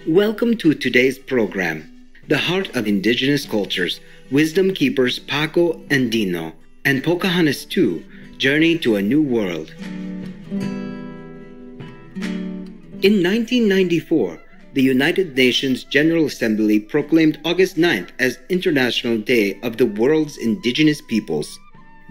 Welcome to today's program, The Heart of Indigenous Cultures, Wisdom Keepers Paco and Dino, and Pocahontas 2, Journey to a New World. In 1994, the United Nations General Assembly proclaimed August 9th as International Day of the World's Indigenous Peoples.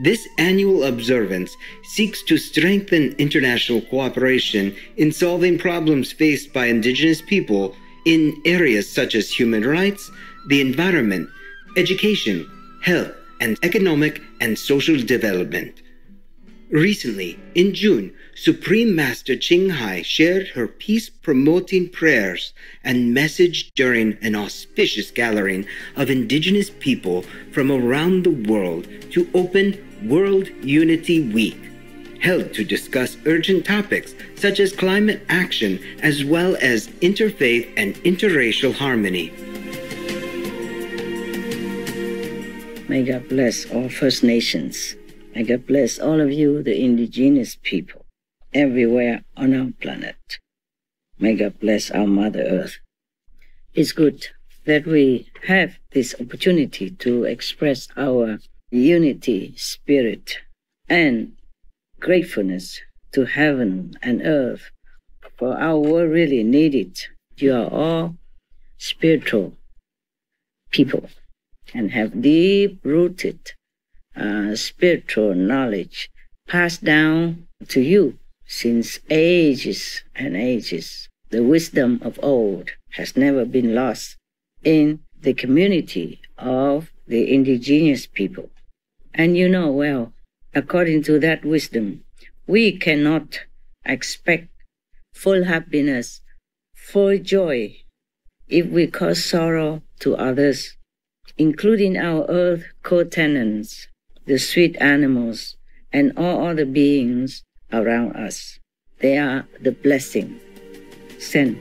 This annual observance seeks to strengthen international cooperation in solving problems faced by Indigenous people in areas such as human rights, the environment, education, health, and economic and social development. Recently, in June, Supreme Master Thanh Hải shared her peace-promoting prayers and message during an auspicious gathering of Indigenous people from around the world to open World Unity Week, held to discuss urgent topics such as climate action as well as interfaith and interracial harmony. May God bless all First Nations. May God bless all of you, the indigenous people, everywhere on our planet. May God bless our Mother Earth. It's good that we have this opportunity to express our unity spirit and gratefulness to heaven and earth, for our world really needs it. You are all spiritual people and have deep-rooted spiritual knowledge passed down to you since ages and ages. The wisdom of old has never been lost in the community of the indigenous people. And you know well, according to that wisdom, we cannot expect full happiness, full joy, if we cause sorrow to others, including our earth co-tenants, the sweet animals, and all other beings around us. They are the blessing sent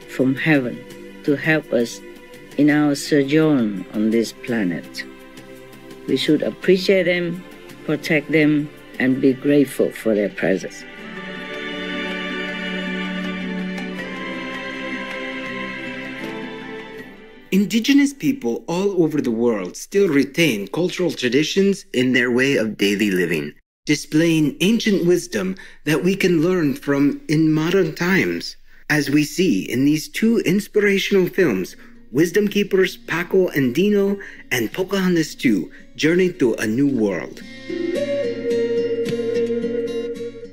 from heaven to help us in our sojourn on this planet. We should appreciate them, protect them, and be grateful for their presence. Indigenous people all over the world still retain cultural traditions in their way of daily living, displaying ancient wisdom that we can learn from in modern times, as we see in these two inspirational films, Wisdom Keepers Paco and Dino and Pocahontas 2, Journey to a New World.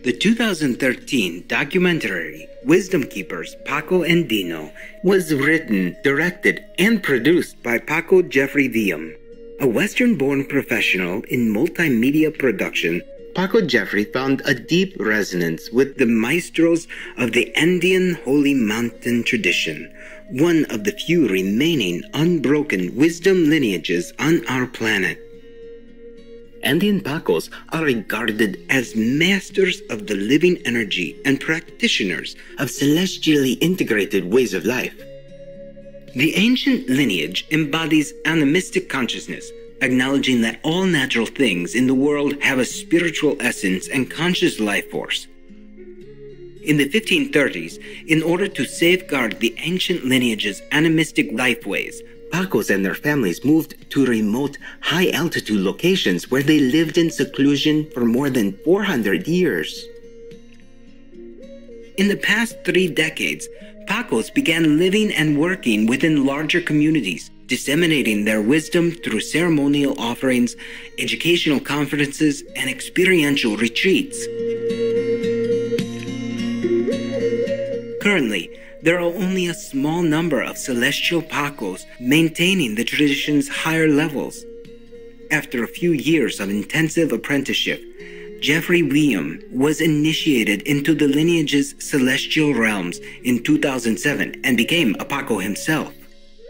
The 2013 documentary Wisdom Keepers Paco and Dino was written, directed, and produced by Paco Jeffrey Diem. A Western-born professional in multimedia production, Paco Jeffrey found a deep resonance with the maestros of the Andean Holy Mountain tradition, one of the few remaining unbroken wisdom lineages on our planet. Andean Pacos are regarded as masters of the living energy and practitioners of celestially integrated ways of life. The ancient lineage embodies animistic consciousness, acknowledging that all natural things in the world have a spiritual essence and conscious life force. In the 1530s, in order to safeguard the ancient lineage's animistic life ways, Pacos and their families moved to remote, high-altitude locations where they lived in seclusion for more than 400 years. In the past 3 decades, Pacos began living and working within larger communities, disseminating their wisdom through ceremonial offerings, educational conferences, and experiential retreats. Currently, there are only a small number of celestial Pacos maintaining the tradition's higher levels. After a few years of intensive apprenticeship, Jeffrey William was initiated into the lineage's celestial realms in 2007 and became a Paco himself.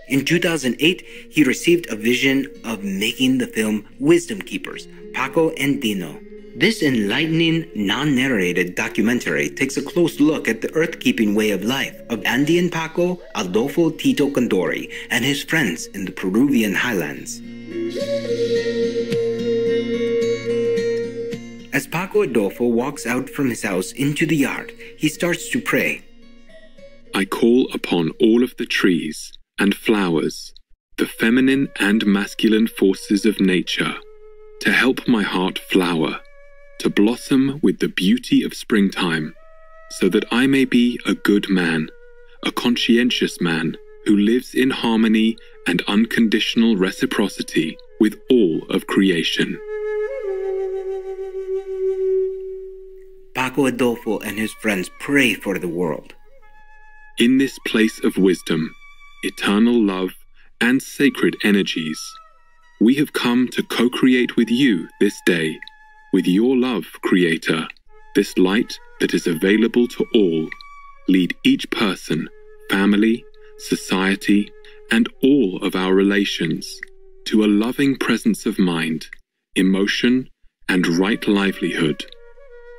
In 2008, he received a vision of making the film Wisdom Keepers, Paco and Dino. This enlightening, non-narrated documentary takes a close look at the earth-keeping way of life of Andean Paco Adolfo Tito Condori and his friends in the Peruvian highlands. As Paco Adolfo walks out from his house into the yard, he starts to pray. I call upon all of the trees and flowers, the feminine and masculine forces of nature, to help my heart flower, to blossom with the beauty of springtime, so that I may be a good man, a conscientious man who lives in harmony and unconditional reciprocity with all of creation. Paco Adolfo and his friends pray for the world. In this place of wisdom, eternal love, and sacred energies, we have come to co-create with you this day, with your love, Creator, this light that is available to all. Lead each person, family, society, and all of our relations to a loving presence of mind, emotion, and right livelihood,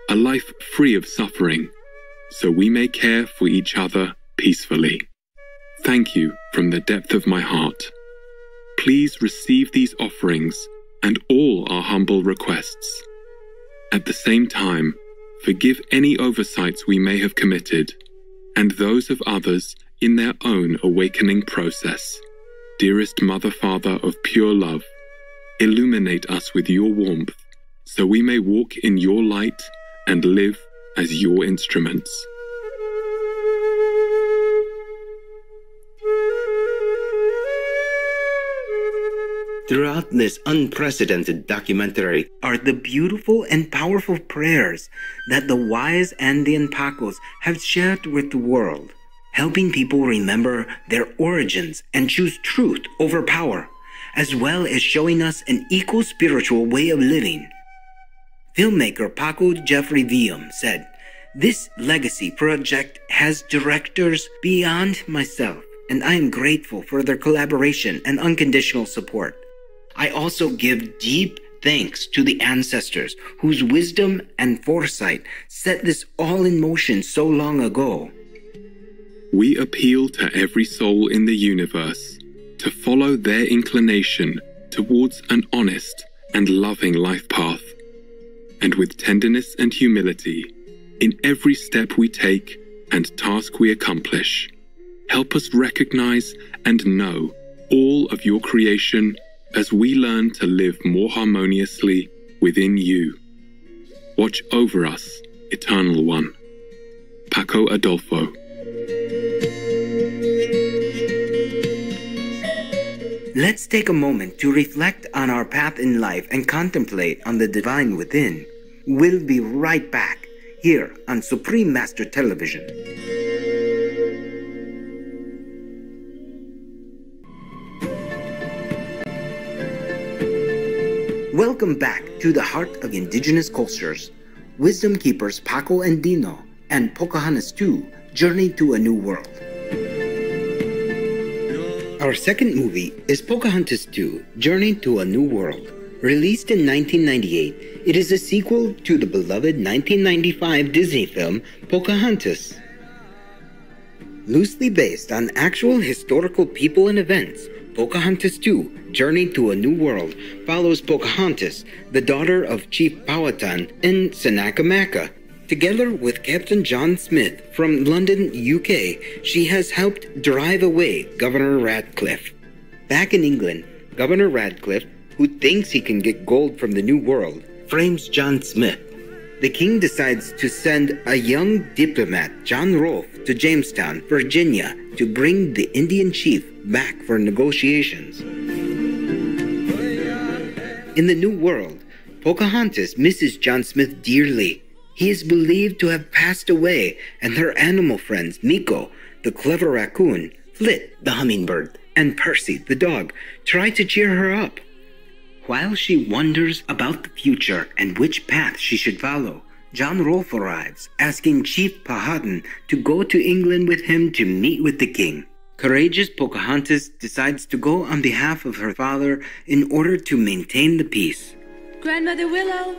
a life free of suffering, so we may care for each other peacefully. Thank you from the depth of my heart. Please receive these offerings and all our humble requests. At the same time, forgive any oversights we may have committed, and those of others in their own awakening process. Dearest Mother, Father of pure love, illuminate us with your warmth, so we may walk in your light and live as your instruments. Throughout this unprecedented documentary are the beautiful and powerful prayers that the wise Andean Pacos have shared with the world, helping people remember their origins and choose truth over power, as well as showing us an eco-spiritual way of living. Filmmaker Paco Jeffrey Viam said, "This legacy project has directors beyond myself, and I am grateful for their collaboration and unconditional support. I also give deep thanks to the ancestors whose wisdom and foresight set this all in motion so long ago." We appeal to every soul in the universe to follow their inclination towards an honest and loving life path. And with tenderness and humility, in every step we take and task we accomplish, help us recognize and know all of your creation as we learn to live more harmoniously within you. Watch over us, Eternal One. Paco Adolfo. Let's take a moment to reflect on our path in life and contemplate on the divine within. We'll be right back here on Supreme Master Television. Welcome back to the heart of indigenous cultures. Wisdom keepers Paco and Dino and Pocahontas 2 journey to a new world. Our second movie is Pocahontas 2 Journey to a New World. Released in 1998, it is a sequel to the beloved 1995 Disney film Pocahontas. Loosely based on actual historical people and events, Pocahontas 2 Journey to a New World follows Pocahontas, the daughter of Chief Powhatan in Sanakamaca. Together with Captain John Smith from London, UK, she has helped drive away Governor Radcliffe. Back in England, Governor Radcliffe, who thinks he can get gold from the New World, frames John Smith. The king decides to send a young diplomat, John Rolfe, to Jamestown, Virginia, to bring the Indian chief back for negotiations. In the New World, Pocahontas misses John Smith dearly. He is believed to have passed away, and her animal friends, Miko, the clever raccoon, Flit, the hummingbird, and Percy, the dog, try to cheer her up. While she wonders about the future and which path she should follow, John Rolfe arrives, asking Chief Powhatan to go to England with him to meet with the king. Courageous Pocahontas decides to go on behalf of her father in order to maintain the peace. Grandmother Willow,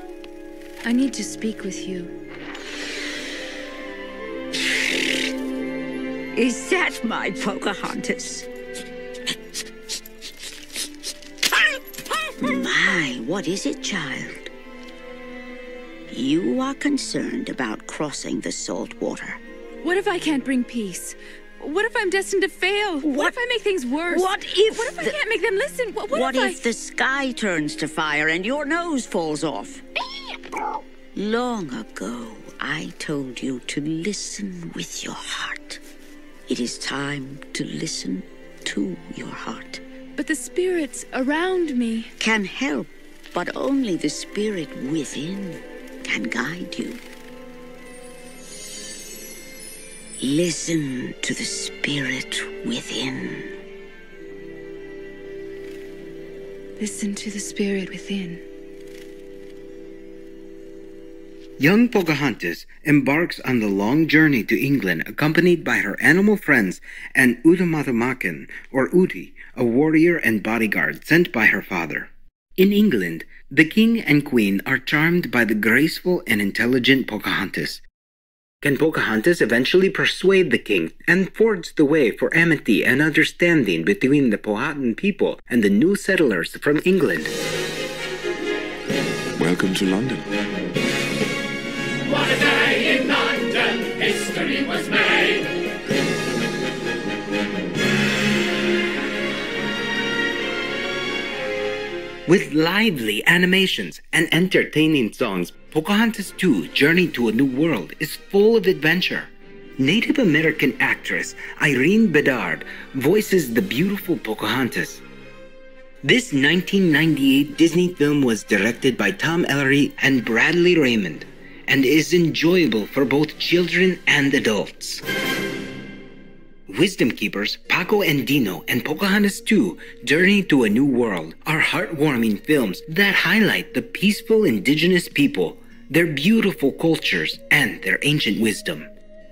I need to speak with you. Is that my Pocahontas? My, what is it, child? You are concerned about crossing the salt water. What if I can't bring peace? What if I'm destined to fail? What if I make things worse? What if I can't make them listen? What if the sky turns to fire and your nose falls off? Long ago, I told you to listen with your heart. It is time to listen to your heart. But the spirits around me Can help, but only the spirit within can guide you. Listen to the spirit within. Listen to the spirit within. Young Pocahontas embarks on the long journey to England accompanied by her animal friends and Utamatumakan, or Uti, a warrior and bodyguard sent by her father. In England, the king and queen are charmed by the graceful and intelligent Pocahontas. Can Pocahontas eventually persuade the king and forge the way for amity and understanding between the Powhatan people and the new settlers from England? Welcome to London. What a day in London, history was made. With lively animations and entertaining songs, Pocahontas 2: Journey to a New World is full of adventure. Native American actress Irene Bedard voices the beautiful Pocahontas. This 1998 Disney film was directed by Tom Ellery and Bradley Raymond, and is enjoyable for both children and adults. Wisdom Keepers, Paco and Dino, and Pocahontas 2: Journey to a New World are heartwarming films that highlight the peaceful indigenous people, their beautiful cultures, and their ancient wisdom.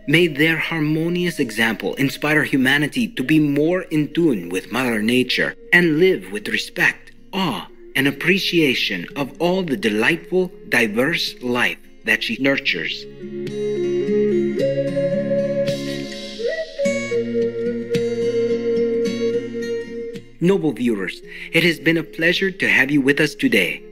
May their harmonious example inspire humanity to be more in tune with Mother Nature and live with respect, awe, and appreciation of all the delightful, diverse life that she nurtures. Noble viewers, it has been a pleasure to have you with us today.